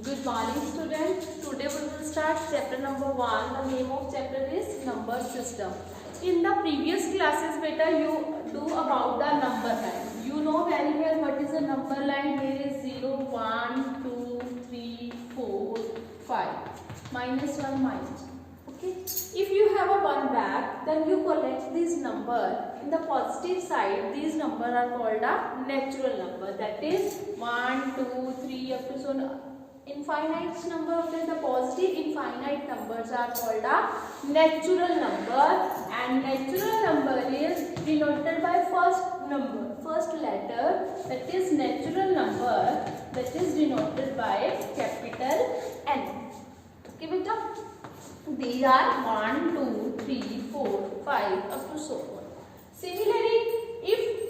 Good morning students. Today we will start chapter number 1. The name of chapter is number system. In the previous classes beta you do about the number line. You know very well what is a number line. Here is 0, 1, 2, 3, 4, 5. Minus 1 minus 2. Okay. If you have a 1 back, then you collect this number. In the positive side, these numbers are called a natural number. That is 1, 2, 3 up to so on. Infinite number of the positive infinite numbers are called a natural number, and natural number is denoted by first letter, that is natural number, that is denoted by capital N. Okay beta, these are 1, 2, 3, 4, 5 up to so on. Similarly, if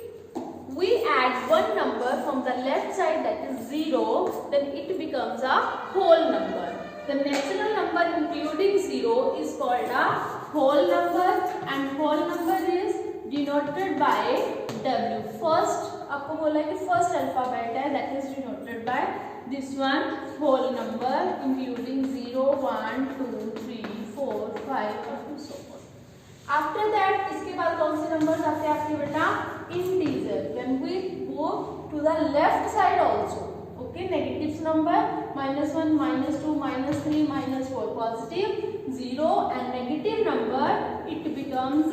we add one number from the left side, that is 0, then it becomes a whole number. The natural number including 0 is called a whole number, and whole number is denoted by W. First आपको बोला कि first alphabet है, that is denoted by this one, whole number including 0, 1, 2, 3, 4, 5 up to so on. After that इसके बाद कौन से numbers आते हैं आपके बेटा? Integer. When we go to the left side also, okay, negative number -1, -2, -3, -4, positive 0, and negative number it becomes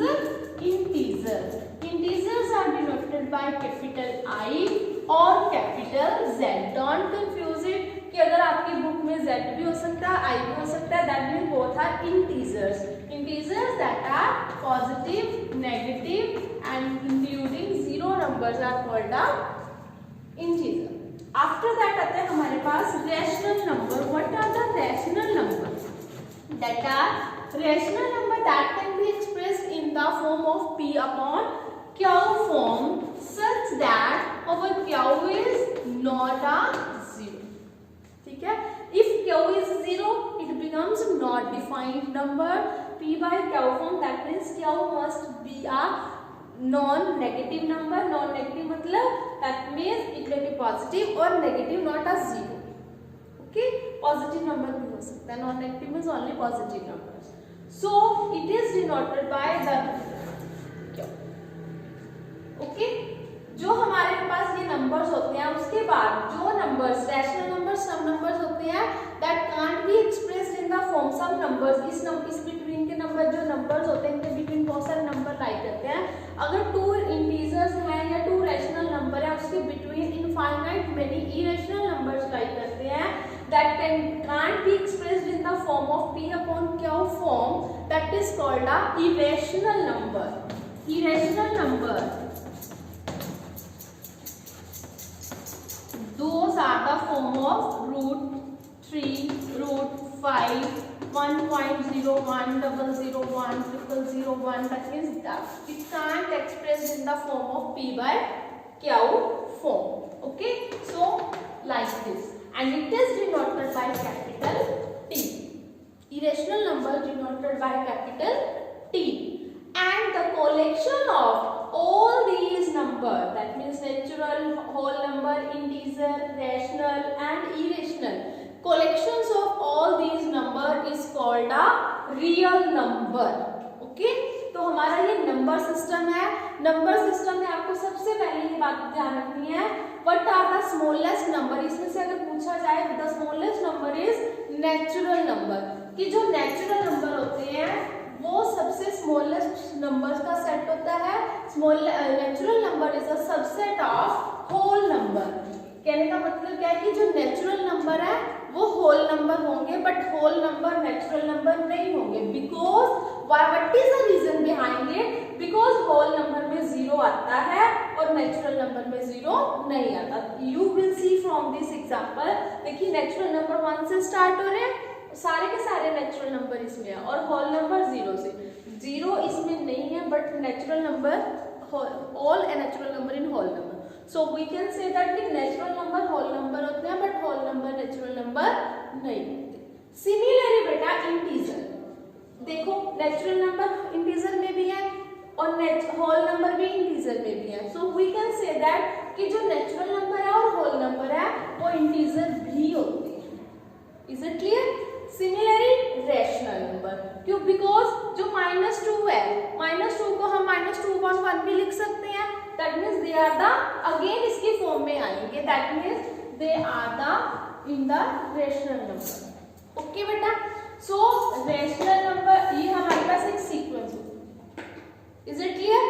integer. Integers are denoted by capital I or capital Z. Don't confuse it कि अगर आपकी book में Z भी हो सकता है, I भी हो सकता है, that means both are integers. Integers that are positive, negative and including 0 numbers are called a integer. After that आते हैं हमारे पास rational number. What are the rational numbers? That are rational number that can be expressed in the form of P upon Q form such that our Q is not a 0. ठीक है? If Q is 0, it becomes not defined number. P by Q form, that means Q must be a non-negative number. Non-negative मतलब that means it can be positive or negative, not a 0. Okay? Positive number भी हो सकता है. Non-negative means only positive numbers. So it is denoted by the Q. Okay? जो हमारे पास ये numbers होते हैं, उसके बाद जो numbers rational numbers some numbers होते हैं, that can't be expressed in the form some numbers. इस बिटवीन के नंबर जो नंबर्स होते हैं, इनके बिटवीन बहुत सारे नंबर लाई करते हैं. अगर 2 इंटीजर्स हैं या 2 रैशनल नंबर है, उसके between infinite many irrational numbers lie करते हैं, that can't be expressed in the form of P upon Q form, that is called a irrational number. Irrational number, those are the form of √3, √5, 1.01, 001, 0001. That means that it can't express in the form of P by Q form. Okay, so like this, and it is denoted by capital T. Irrational number denoted by capital T, and the collection of all these numbers, that means natural, whole number, integer, rational and irrational, collections of all these number is called a real number. Okay, तो हमारा ये number system है. Number system में आपको सबसे पहले ये बात ध्यान रखनी है, what are the smallest number. इसमें से अगर पूछा जाए the smallest number is natural number, कि जो नेचुरल नंबर होते हैं वो सबसे स्मॉलेस्ट नंबर्स का सेट होता है. Natural number is a subset of whole number. कहने का मतलब क्या है कि जो नेचुरल नंबर है वो होल नंबर होंगे, but whole number natural number नहीं होंगे. Because what is the reason behind it? Because whole number में 0 आता है और नेचुरल नंबर में 0 नहीं आता. You will see from this example. देखिए नेचुरल नंबर 1 से स्टार्ट हो रहे हैं, सारे के सारे नेचुरल नंबर इसमें है, और होल नंबर 0 से. 0 इसमें नहीं है, but natural number all a natural number in whole number. So we can say that कि नेचुरल नंबर होल नंबर होते हैं, but whole number natural number नहीं होते. सिमिलरली बेटा इंटीजर, देखो नेचुरल नंबर इंटीजर में भी है और होल नंबर भी इंटीजर में भी है. So we can say that कि जो नेचुरल नंबर है और होल नंबर है वो इंटीजर भी होते हैं. में भी लिख सकते हैं, that means they are the, again इसकी फॉर्म में आएंगे, that means they are the in the rational number. Okay बेटा, सो रेशनल नंबर ये हमारे पास एक सीक्वेंस होता है, इज इट क्लियर?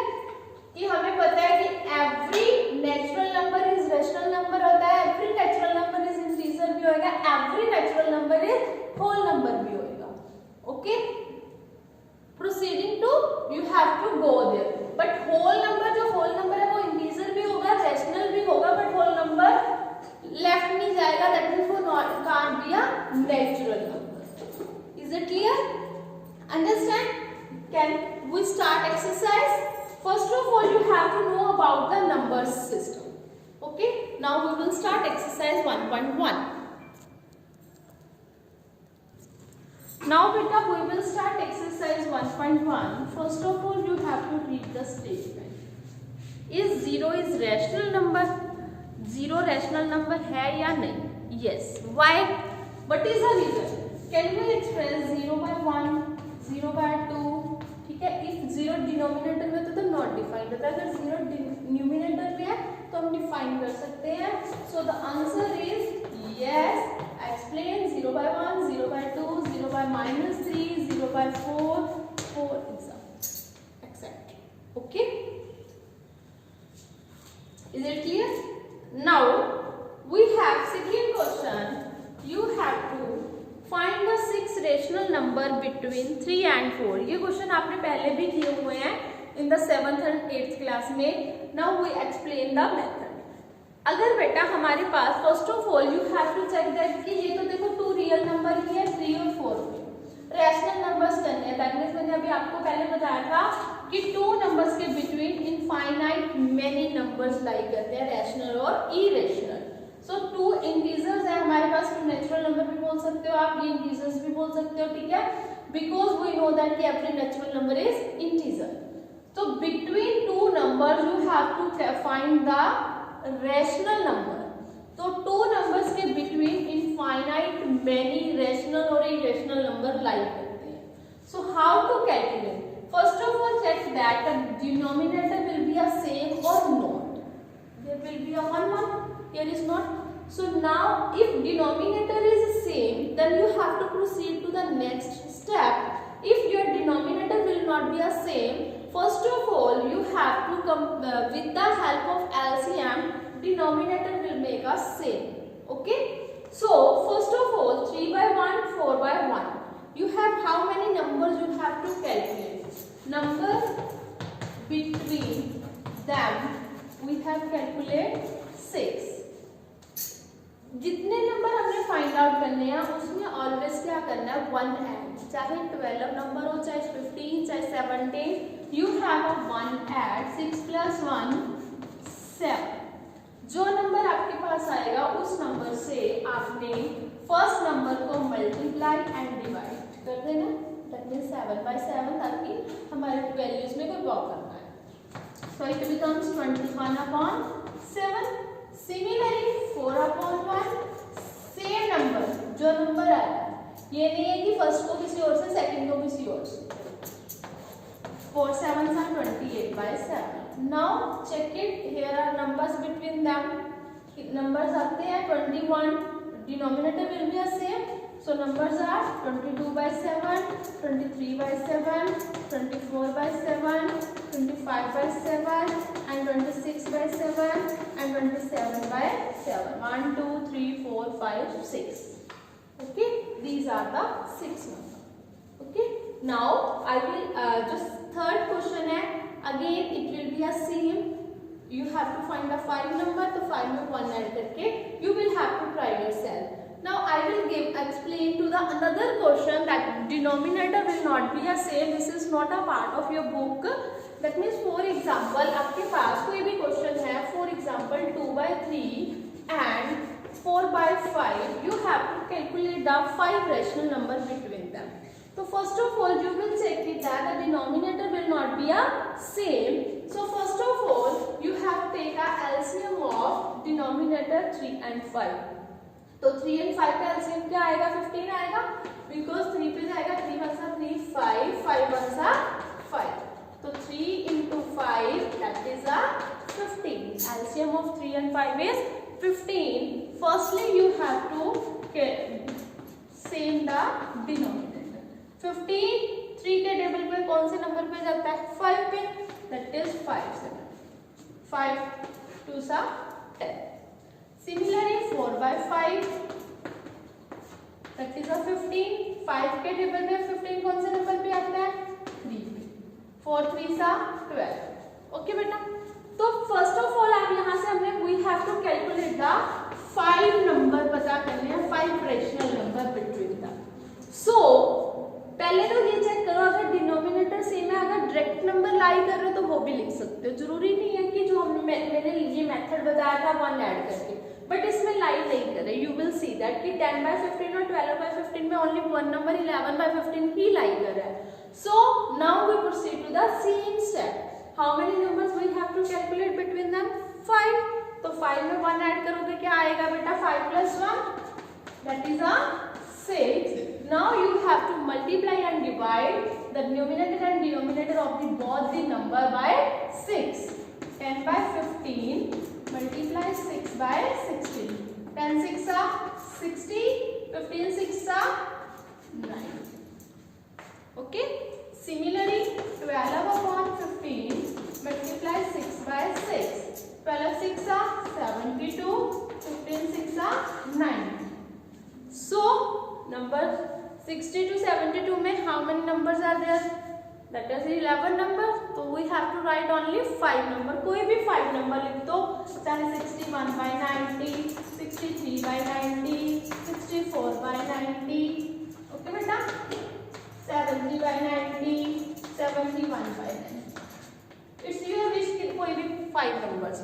कि हमें पता है कि every natural number is rational number होता है, every natural number is integer भी होएगा, every natural number is whole number भी होएगा। Okay, proceeding to you have to go there, but whole number, जो होल नंबर है वो इंटीजर भी होगा, रेशनल भी होगा, बट होल नंबर लेफ्ट नहीं जाएगा, दैट मींस वो not can't be a natural number. Is it clear? Understand? Can we start exercise? First of all, you have to know about the numbers system. Okay, now we will start exercise 1.1. Now beta, we will start exercise 1.1. First of all, you have to read the statement. Is 0 is rational number? 0 rational number है या नहीं? Yes. Why? What is the reason? Can we express 0 by 1, 0 by 2? ठीक है, if 0 denominator में तो not defined होता है, अगर 0 न्यूमिनेटर में है तो हम डिफाइन कर सकते हैं। So the answer is yes, explain 0 by 1, 0 by 2, 0 by -3, 0 by 4, 4 etc. Okay, is it clear? Now we have second question. You have to find the 6 rational number between 3 and 4। ये question आपने पहले भी किए हुए हैं in the 7th and 8th class में। Now we explain the method. अगर बेटा हमारे पास first of all you have to check that कि ये तो देखो 2 रियल नंबर ही है, 3 और 4 रेशनल नंबर्स करने हैं, दैट मींस मैंने अभी आपको पहले बताया था कि 2 नंबर्स के between infinite many numbers lie करते हैं, रैशनल और इरेशनल। सो 2 इंटीजर्स है हमारे पास, तो नेचुरल नंबर भी बोल सकते हो आप, ये इंटीजर्स भी बोल सकते हो, ठीक है, बिकॉज वी नो दैट कि every natural number is integer. तो between 2 number you have to find the rational number. तो 2 नंबर्स के बिटवीन इनफाइनाइट मेनी रेशनल और इरेशनल नंबर लाई करते हैं। So how to calculate? First of all check that the denominator will be a same और not, there will be a 1 here is not. So now if denominator is same, then you have to proceed to the next step. If your denominator will not be a same, first of all you have to come with the help of LCM, denominator will make us same. Okay, so first of all 3 by 1, 4 by 1, you have how many numbers you have to calculate? Number between them we have calculate 6। जितने number हमने find out करने हैं उसमें always क्या करना है, 1 add, चाहे 12 number हो, चाहे 15, चाहे 17, यू हैव अ 1 ऐड, 6 + 1 7। जो नंबर आपके पास आएगा उस नंबर से आपने फर्स्ट नंबर को मल्टीप्लाई एंड डिवाइड कर देना, दैट मींस 7 by 7, ताकि हमारे वैल्यूज में कोई ड्रॉप करना है। So it becomes 21/7। Similarly 4/1, same number, जो नंबर आया, ये नहीं है कि फर्स्ट को किसी और से सेकंड को किसी और से। 4 7s are 28/7। Now check it, here are numbers between them. Numbers आते हैं 21, denominator will be same, so numbers are 22/7, 23/7, 24/7, 25/7 and 26/7 and 27/7, 1 2 3 4 5 6। okay, these are the 6 numbers। okay, now I will just third question है, again it will be a same, you have to find a 5 number, तो 5 में 1 add करके you will have to try yourself। Now I will explain to the another question that denominator will not be a same, this is not a part of your book। That means for example आपके पास कोई भी question है, for example 2/3 and 4/5, you have to calculate the 5 rational number between them। So first of all you will check it that the denominator will not be a same। So first of all you have to take a LCM of denominator 3 and 5। तो 3 and 5 का LCM क्या आएगा, 15 आएगा, because 3 पे जाएगा, 3 1 3 5, 5 1 5। तो 3 into 5 that is a 15. LCM of 3 and 5 is 15. Firstly you have to same the denominator. 15 3 के table पे कौन से नंबर पे जाता है? 5 पे. That is 5 7. 5 2 सा 10. Similarly 4 by 5 that is a 15. 5 के टेबल में 15 कौन से नंबर पे आता है? 3 पे. 4 3 सा 12. ओके बेटा, तो फर्स्ट ऑफ ऑल आप यहाँ से हमने we have to calculate the 5 number पता करने हैं, 5 rational number between the. So पहले तो ये चेक करो अगर डिनोमिनेटर सेम है, अगर डायरेक्ट नंबर लाई कर रहे हो तो वो भी लिख सकते हो. जरूरी नहीं है कि जो मैंने ये मेथड बताया था 1 ऐड करके, बट इसमें लाई नहीं कर रहे. यू विल सी दैट कि 10 by 15 और 12 by 15 में ओनली वन नंबर 11 by 15 ही लाई कर रहा है. So now we proceed to the same step. How many numbers we have to calculate between them? 5. तो 5 में 1 ऐड करोगे क्या आएगा बेटा? 5 plus 1 that is a 6. Now you have to multiply and divide the numerator and denominator of the both the number by 6. 10 by 15 multiply 6 by 16. 10 6 are 60, 15 6 are 90. Okay. Similarly 12 upon 15 multiply 6 by 6. 12 6 are 72, 15 6 are 90. So number 60 to 72 में how many numbers are there? That is 11 number. तो we have to write only 5 number. कोई भी 5 number लिख दो. चाहे 61 by 90, 63 by 90, 64 by 90. Okay बेटा? 70 by 90, 71 by 90. It's your wish कि कोई भी 5 numbers.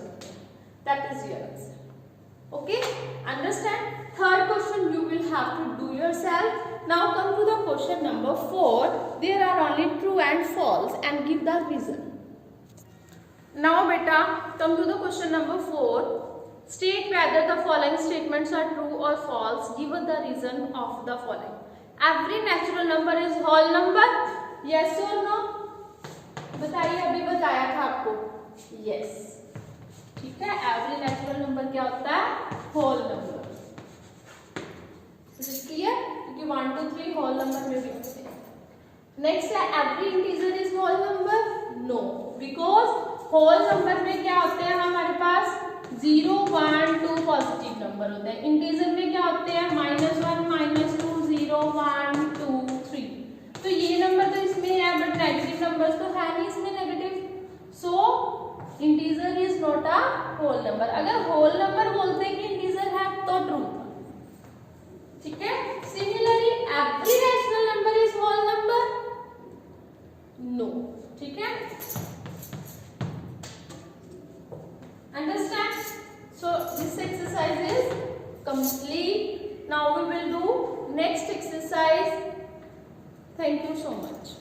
That is your answer. Okay? Understand? Third question you will have to do yourself. Now come to the question number 4. There are only true and false and give the reason. Now beta, come to the question number 4. State whether the following statements are true or false. Give the reason of the following. Every natural number is whole number. Yes or no? बताइए, अभी बताया था आपको. Yes. ठीक है, every natural number क्या होता है? Whole number. क्लियर? क्योंकि 1 2 3 होल नंबर में भी होते हैं. नेक्स्ट है every integer is whole number. No, because whole number में क्या होते हैं हमारे पास? 0 1 2 पॉजिटिव नंबर होते हैं. इंटीजर में क्या होते हैं? -1 -2 0 1 2 3. तो ये नंबर तो इसमें है बट नेगेटिव नंबर्स तो है नहीं इसमें negative. So integer is not a whole number. अगर होल नंबर बोलते हैं कि इंटीजर है तो ट्रू था. ठीक है. Similarly every rational number is whole number. No. ठीक है. Understand? So this exercise is complete. Now we will do next exercise. Thank you so much.